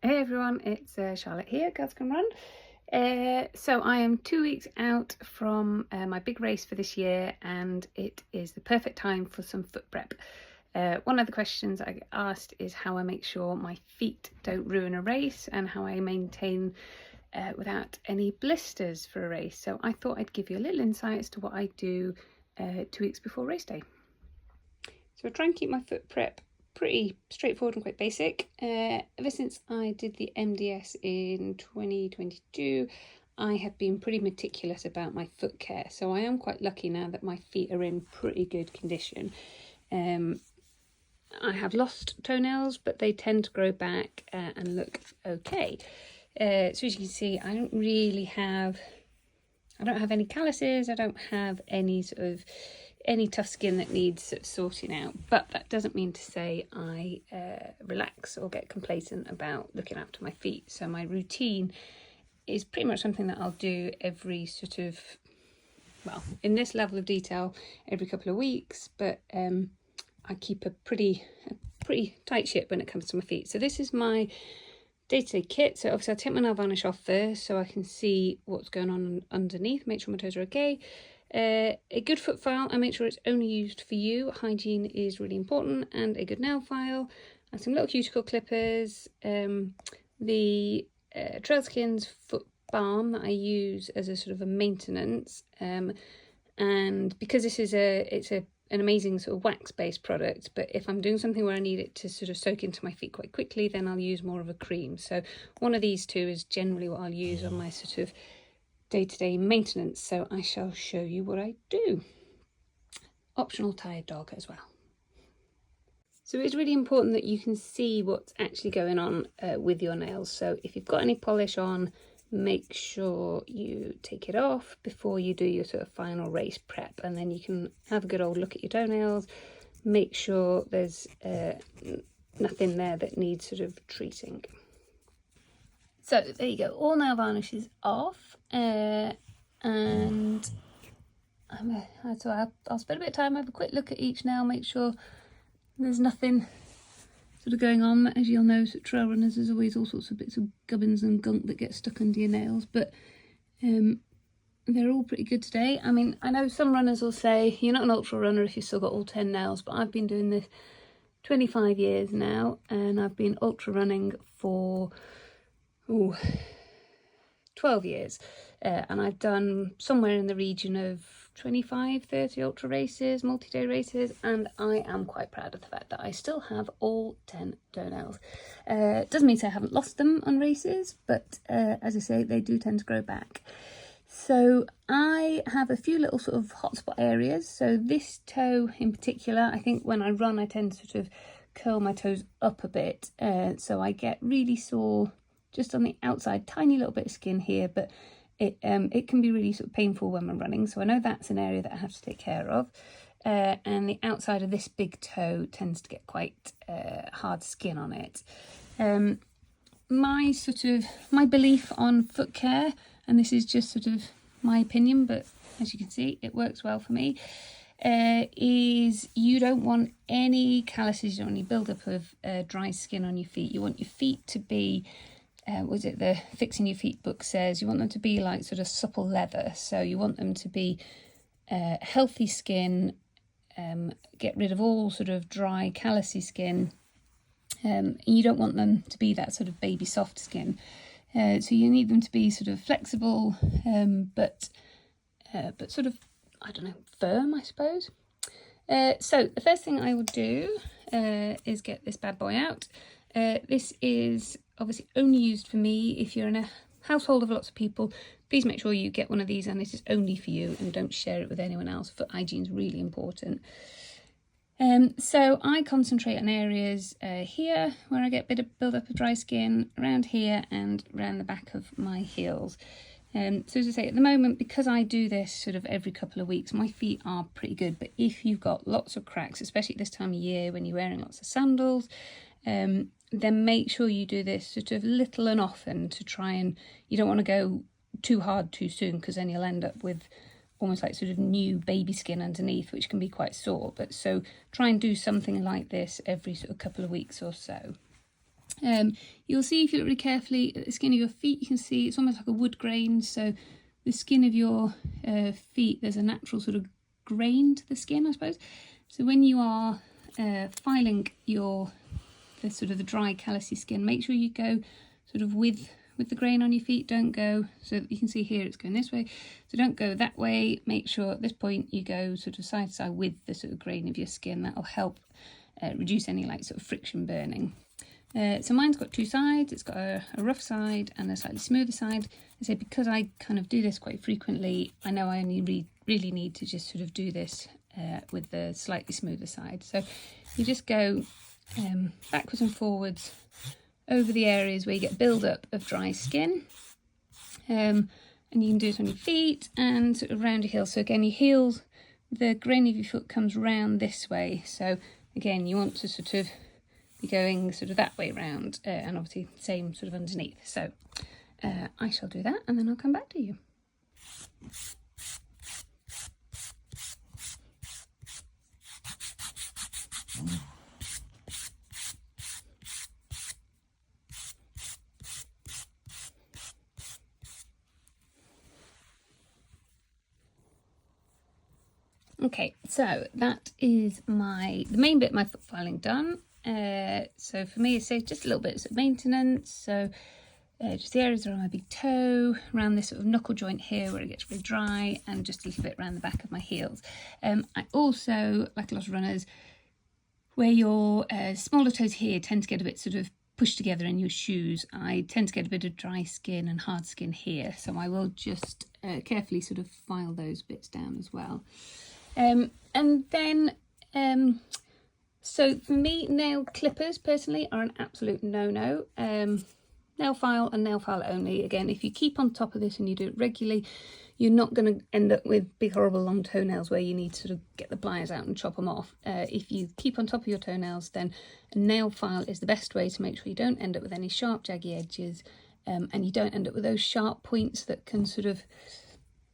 Hey everyone, it's Charlotte here, Girls Can Run. So I am 2 weeks out from my big race for this year, and it is the perfect time for some foot prep. One of the questions I get asked is how I make sure my feet don't ruin a race and how I maintain without any blisters for a race. So I thought I'd give you a little insight as to what I do 2 weeks before race day. So I try and keep my foot prep pretty straightforward and quite basic. Ever since I did the MDS in 2022, I have been pretty meticulous about my foot care. So I am quite lucky now that my feet are in pretty good condition. I have lost toenails, but they tend to grow back and look okay. So as you can see, I don't have any calluses. I don't have any any tough skin that needs sorting out, but that doesn't mean to say I relax or get complacent about looking after my feet. So my routine is pretty much something that I'll do every in this level of detail, every couple of weeks, but I keep a pretty tight ship when it comes to my feet. So this is my day-to-day kit. So obviously I'll take my nail varnish off first so I can see what's going on underneath, make sure my toes are okay. A good foot file, I make sure it's only used for you. Hygiene is really important. And a good nail file, and some little cuticle clippers, the Trailskins foot balm that I use as a sort of a maintenance, and because this is an amazing sort of wax-based product, but if I'm doing something where I need it to sort of soak into my feet quite quickly, then I'll use more of a cream. So one of these two is generally what I'll use on my sort of day-to-day maintenance, so I shall show you what I do. Optional tired dog as well. So it's really important that you can see what's actually going on with your nails. So if you've got any polish on, make sure you take it off before you do your sort of final race prep, and then you can have a good old look at your toenails, make sure there's nothing there that needs sort of treating. So there you go, all nail varnish is off, and I'll spend a bit of time, have a quick look at each nail, make sure there's nothing sort of going on. As you'll know, trail runners, there's always all sorts of bits of gubbins and gunk that get stuck under your nails, but they're all pretty good today. I mean, I know some runners will say you're not an ultra runner if you've still got all 10 nails, but I've been doing this 25 years now, and I've been ultra running for 12 years, and I've done somewhere in the region of 25-30 ultra races, multi-day races, and I am quite proud of the fact that I still have all 10 toenails. Doesn't mean to say I haven't lost them on races, but as I say, they do tend to grow back. So I have a few little sort of hotspot areas. So this toe in particular, I think when I run I tend to sort of curl my toes up a bit, so I get really sore just on the outside, tiny little bit of skin here, but it can be really sort of painful when I'm running. So I know that's an area that I have to take care of. And the outside of this big toe tends to get quite hard skin on it. My belief on foot care, and this is just sort of my opinion, but as you can see, it works well for me, is you don't want any calluses, you don't want any build-up of dry skin on your feet. You want your feet to be, the Fixing Your Feet book says, you want them to be like sort of supple leather. So you want them to be healthy skin, get rid of all sort of dry callousy skin. You don't want them to be that sort of baby soft skin. So you need them to be sort of flexible, but sort of, I don't know, firm, I suppose. So the first thing I would do is get this bad boy out. This is obviously only used for me. If you're in a household of lots of people, please make sure you get one of these, and this is only for you, and don't share it with anyone else. Foot hygiene is really important. So I concentrate on areas here where I get a bit of build-up of dry skin, around here and around the back of my heels. So as I say, at the moment, because I do this sort of every couple of weeks, my feet are pretty good. But if you've got lots of cracks, especially at this time of year when you're wearing lots of sandals, then make sure you do this sort of little and often to try and, you don't want to go too hard too soon, because then you'll end up with almost like sort of new baby skin underneath, which can be quite sore. But so try and do something like this every sort of couple of weeks or so. You'll see if you look really carefully at the skin of your feet, you can see it's almost like a wood grain. So the skin of your feet, there's a natural sort of grain to the skin, I suppose. So when you are filing the sort of the dry callousy skin, make sure you go sort of with the grain on your feet. Don't go, so you can see here it's going this way, so don't go that way. Make sure at this point you go sort of side to side with the sort of grain of your skin. That'll help reduce any like sort of friction burning. So mine's got two sides. It's got a rough side and a slightly smoother side. I say because I kind of do this quite frequently, I know I only really need to just sort of do this with the slightly smoother side. So you just go backwards and forwards over the areas where you get build-up of dry skin. And you can do it on your feet and sort of around your heels. So again, your heels, the grain of your foot comes round this way. So again, you want to sort of be going sort of that way round, and obviously same sort of underneath. So I shall do that and then I'll come back to you. Okay, so that is the main bit of my foot filing done. So for me, it's just a little bit of maintenance. So just the areas around my big toe, around this sort of knuckle joint here where it gets really dry, and just a little bit around the back of my heels. I also, like a lot of runners, where your smaller toes here tend to get a bit sort of pushed together in your shoes, I tend to get a bit of dry skin and hard skin here. So I will just carefully sort of file those bits down as well. And then, so for me, nail clippers personally are an absolute no-no. Nail file and nail file only. Again, if you keep on top of this and you do it regularly, you're not going to end up with big horrible long toenails where you need to sort of get the pliers out and chop them off. If you keep on top of your toenails, then a nail file is the best way to make sure you don't end up with any sharp jaggy edges, and you don't end up with those sharp points that can sort of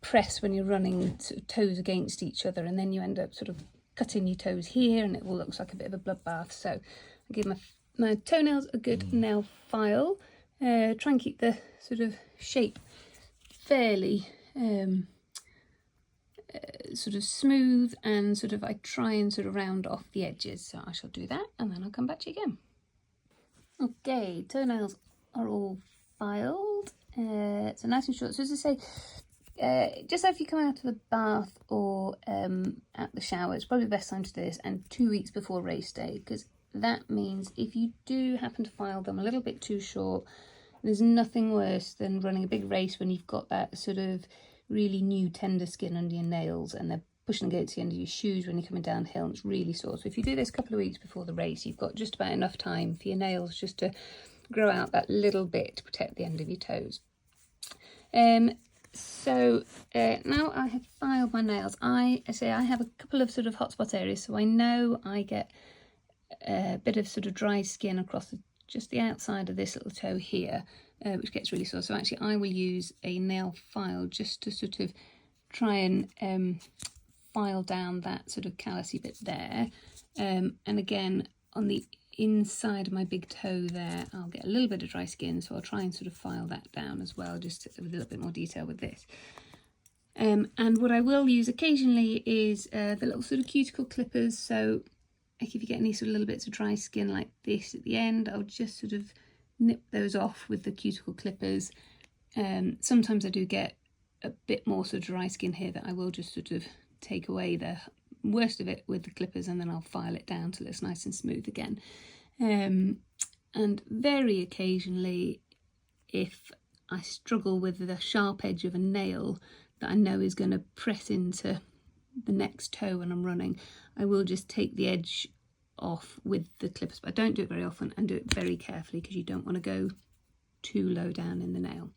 press when you're running sort of toes against each other, and then you end up sort of cutting your toes here and it all looks like a bit of a bloodbath. So I give my toenails a good nail file. Try and keep the sort of shape fairly sort of smooth, and sort of I try and sort of round off the edges. So I shall do that and then I'll come back to you again. Okay, toenails are all filed. So nice and short. So as I say, just if you come out of the bath or at the shower, it's probably the best time to do this, and 2 weeks before race day, because that means if you do happen to file them a little bit too short, there's nothing worse than running a big race when you've got that sort of really new tender skin under your nails and they're pushing against the end of your shoes when you're coming downhill and it's really sore. So if you do this a couple of weeks before the race, you've got just about enough time for your nails just to grow out that little bit to protect the end of your toes. So now I have filed my nails. I say I have a couple of sort of hotspot areas, so I know I get a bit of sort of dry skin across just the outside of this little toe here, which gets really sore. So actually I will use a nail file just to sort of try and file down that sort of callousy bit there. And again, on the inside of my big toe there, I'll get a little bit of dry skin, so I'll try and sort of file that down as well, just with a little bit more detail with this. And what I will use occasionally is the little sort of cuticle clippers. So if you get any sort of little bits of dry skin like this at the end, I'll just sort of nip those off with the cuticle clippers. Sometimes I do get a bit more sort of dry skin here that I will just sort of take away the worst of it with the clippers, and then I'll file it down till it's nice and smooth again. And very occasionally, if I struggle with the sharp edge of a nail that I know is going to press into the next toe when I'm running, I will just take the edge off with the clippers, but I don't do it very often and do it very carefully because you don't want to go too low down in the nail.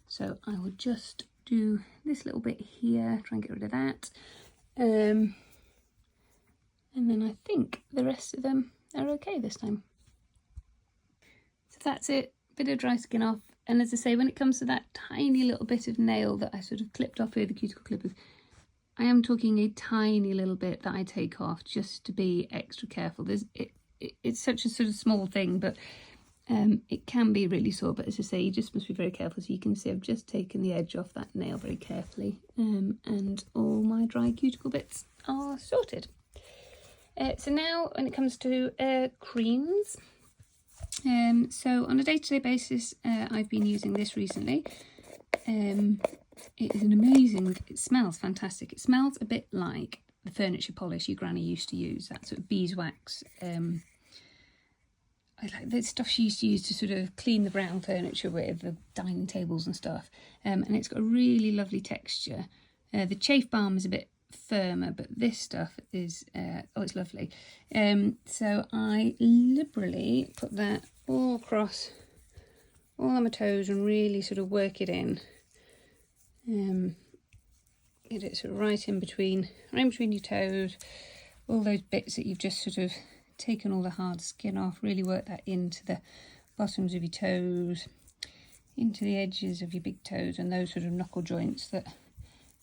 So I will just do this little bit here, try and get rid of that. And then I think the rest of them are okay this time. So that's it, bit of dry skin off. And as I say, when it comes to that tiny little bit of nail that I sort of clipped off with the cuticle clippers, I am talking a tiny little bit that I take off just to be extra careful. It's such a sort of small thing, but It can be really sore, but as I say, you just must be very careful. So you can see I've just taken the edge off that nail very carefully, and all my dry cuticle bits are sorted. So now when it comes to creams, so on a day-to-day basis, I've been using this recently. It is an amazing, it smells fantastic. It smells a bit like the furniture polish your granny used to use, that sort of beeswax. I like the stuff she used to use to sort of clean the brown furniture with, the dining tables and stuff. And it's got a really lovely texture. The chafe balm is a bit firmer, but this stuff is, oh, it's lovely. So I liberally put that all across all on my toes and really sort of work it in. Get it sort of right in between your toes, all those bits that you've just sort of taken all the hard skin off. Really work that into the bottoms of your toes, into the edges of your big toes and those sort of knuckle joints that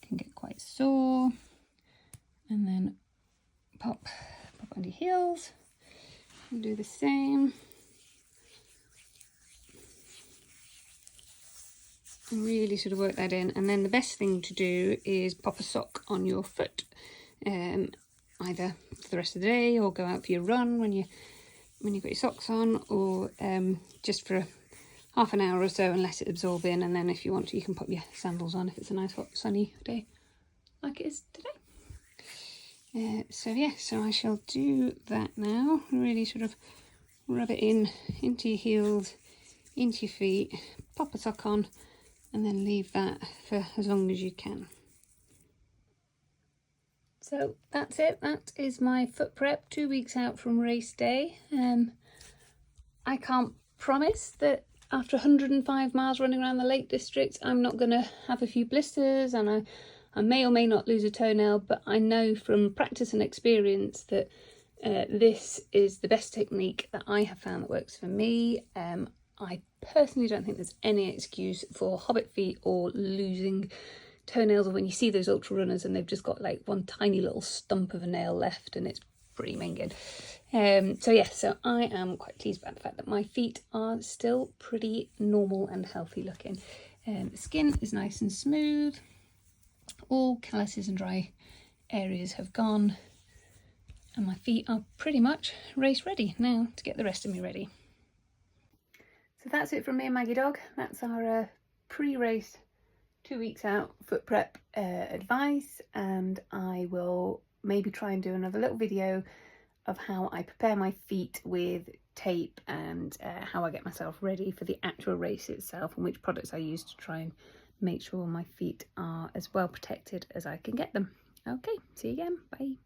can get quite sore. And then pop under your heels and do the same. And really sort of work that in. And then the best thing to do is pop a sock on your foot, either for the rest of the day or go out for your run when you've got your socks on, or just for half an hour or so and let it absorb in. And then if you want to, you can pop your sandals on if it's a nice hot sunny day like it is today. So yeah, so I shall do that now. Really sort of rub it in into your heels, into your feet, pop a sock on, and then leave that for as long as you can. So that's it. That is my foot prep 2 weeks out from race day. I can't promise that after 105 miles running around the Lake District I'm not going to have a few blisters, and I may or may not lose a toenail, but I know from practice and experience that this is the best technique that I have found that works for me. I personally don't think there's any excuse for hobbit feet or losing toenails, or when you see those ultra runners and they've just got like one tiny little stump of a nail left and it's pretty minging. So yeah, so I am quite pleased about the fact that my feet are still pretty normal and healthy looking. The skin is nice and smooth. All calluses and dry areas have gone, and my feet are pretty much race ready now to get the rest of me ready. So that's it from me and Maggie Dog. That's our pre-race 2 weeks out foot prep advice, and I will maybe try and do another little video of how I prepare my feet with tape and how I get myself ready for the actual race itself, and which products I use to try and make sure my feet are as well protected as I can get them. Okay, see you again. Bye.